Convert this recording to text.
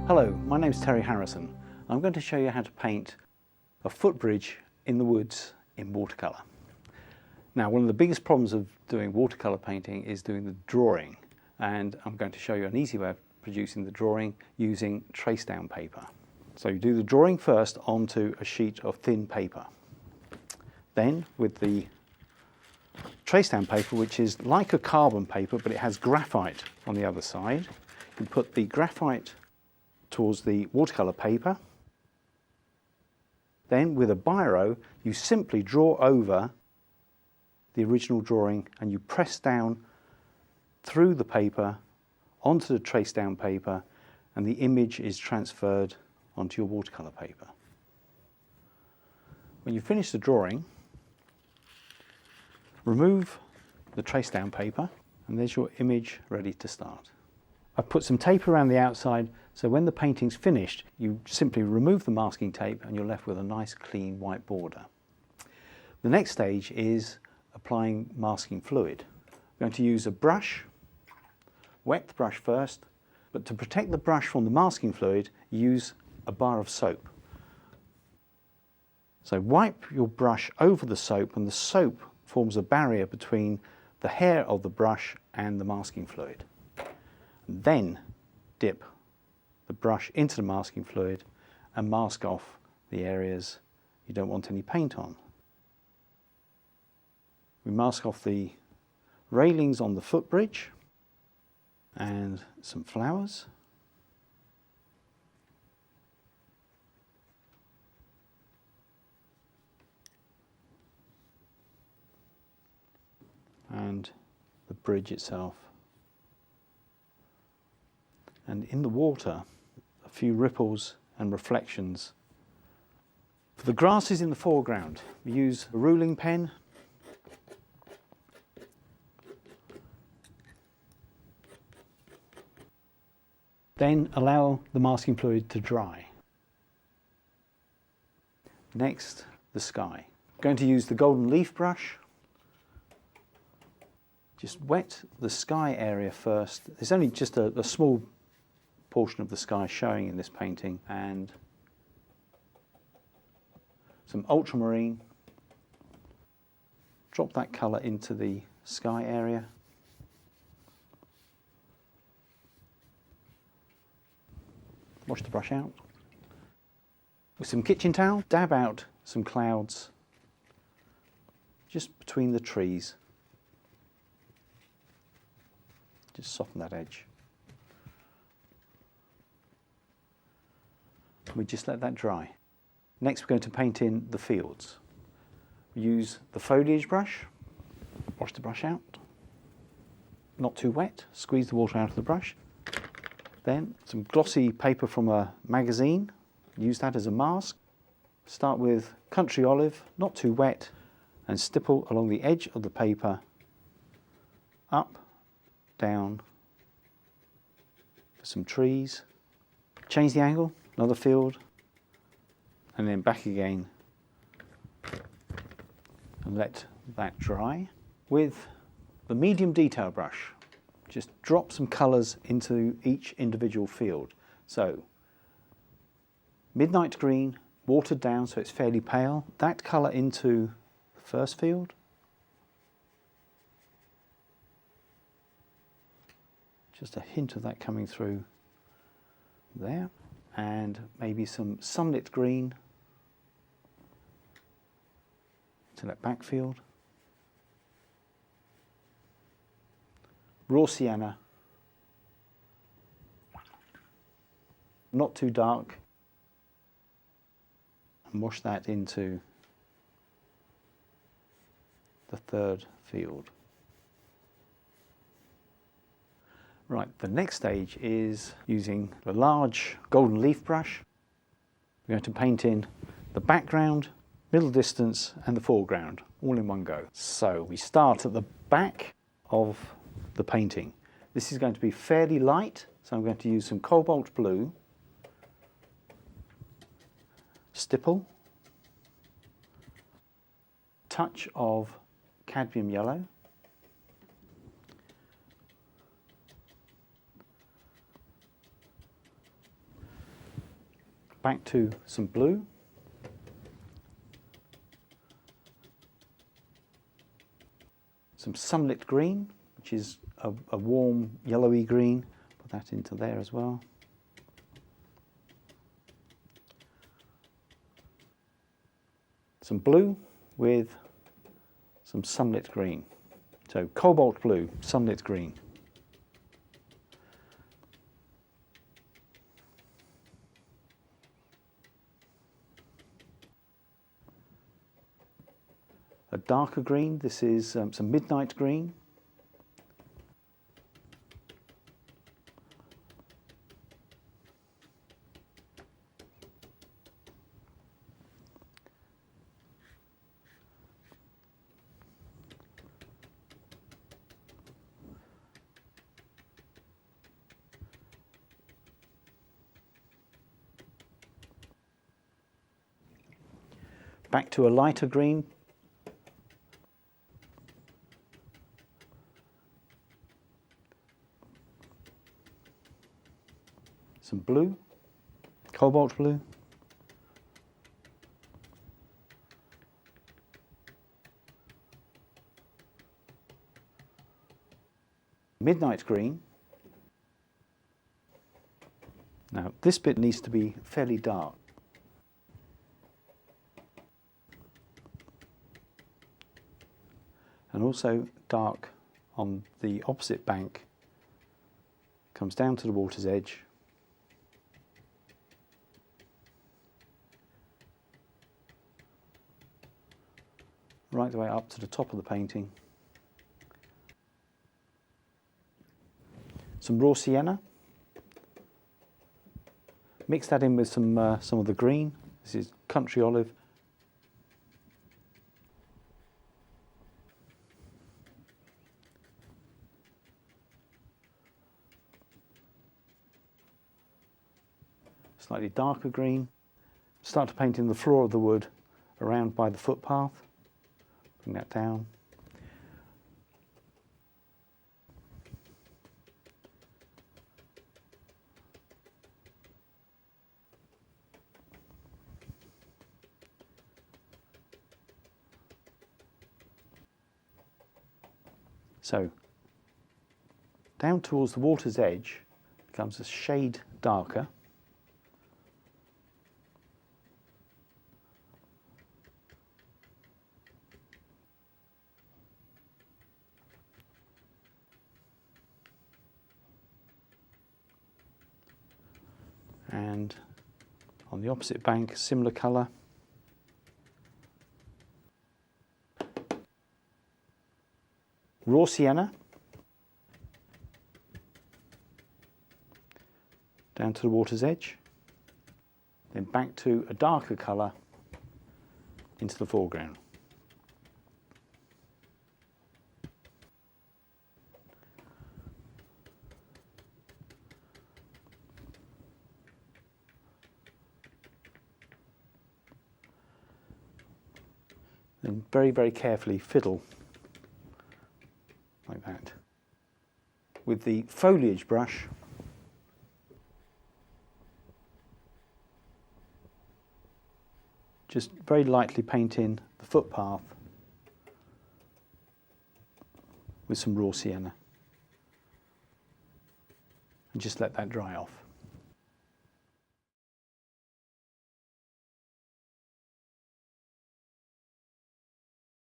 Hello, my name is Terry Harrison. I'm going to show you how to paint a footbridge in the woods in watercolour. Now, one of the biggest problems of doing watercolour painting is doing the drawing, and I'm going to show you an easy way of producing the drawing using trace down paper. So you do the drawing first onto a sheet of thin paper. Then with the trace down paper, which is like a carbon paper but it has graphite on the other side, you put the graphite towards the watercolour paper. Then with a biro you simply draw over the original drawing and you press down through the paper onto the trace down paper, and the image is transferred onto your watercolour paper. When you finish the drawing, remove the trace down paper and there's your image ready to start. I've put some tape around the outside so when the painting's finished you simply remove the masking tape and you're left with a nice clean white border. The next stage is applying masking fluid. I'm going to use a brush, wet the brush first, but to protect the brush from the masking fluid use a bar of soap. So wipe your brush over the soap and the soap forms a barrier between the hair of the brush and the masking fluid. And then dip the brush into the masking fluid and mask off the areas you don't want any paint on. We mask off the railings on the footbridge and some flowers. And the bridge itself. And in the water, a few ripples and reflections. For the grasses in the foreground, we use a ruling pen. Then allow the masking fluid to dry. Next, the sky. I'm going to use the golden leaf brush. Just wet the sky area first. There's only just a small portion of the sky showing in this painting, and some ultramarine. Drop that colour into the sky area. Wash the brush out. With some kitchen towel, dab out some clouds just between the trees. Just soften that edge. We just let that dry. Next we're going to paint in the fields. We use the foliage brush, wash the brush out, not too wet, squeeze the water out of the brush. Then some glossy paper from a magazine, use that as a mask. Start with country olive, not too wet, and stipple along the edge of the paper, up, down, for some trees. Change the angle, another field, and then back again, and let that dry. With the medium detail brush, just drop some colours into each individual field. So, midnight green, watered down so it's fairly pale, that colour into the first field. Just a hint of that coming through there, and maybe some sunlit green to that back field. Raw sienna, not too dark, and wash that into the third field. Right, the next stage is using the large golden leaf brush. We're going to paint in the background, middle distance and the foreground, all in one go. So we start at the back of the painting. This is going to be fairly light, so I'm going to use some cobalt blue, stipple, touch of cadmium yellow, back to some blue. Some sunlit green, which is a warm yellowy green. Put that into there as well. Some blue with some sunlit green. So cobalt blue, sunlit green. A darker green, this is some midnight green. Back to a lighter green. Some blue, cobalt blue. Midnight green. Now this bit needs to be fairly dark. And also dark on the opposite bank, comes down to the water's edge. Right the way up to the top of the painting. Some raw sienna. Mix that in with some of the green. This is country olive. Slightly darker green. Start to paint in the floor of the wood around by the footpath. Bring that down. So, down towards the water's edge becomes a shade darker. And on the opposite bank, similar colour. Raw sienna. Down to the water's edge. Then back to a darker colour into the foreground. Then very, very carefully fiddle like that. With the foliage brush, just very lightly paint in the footpath with some raw sienna and just let that dry off.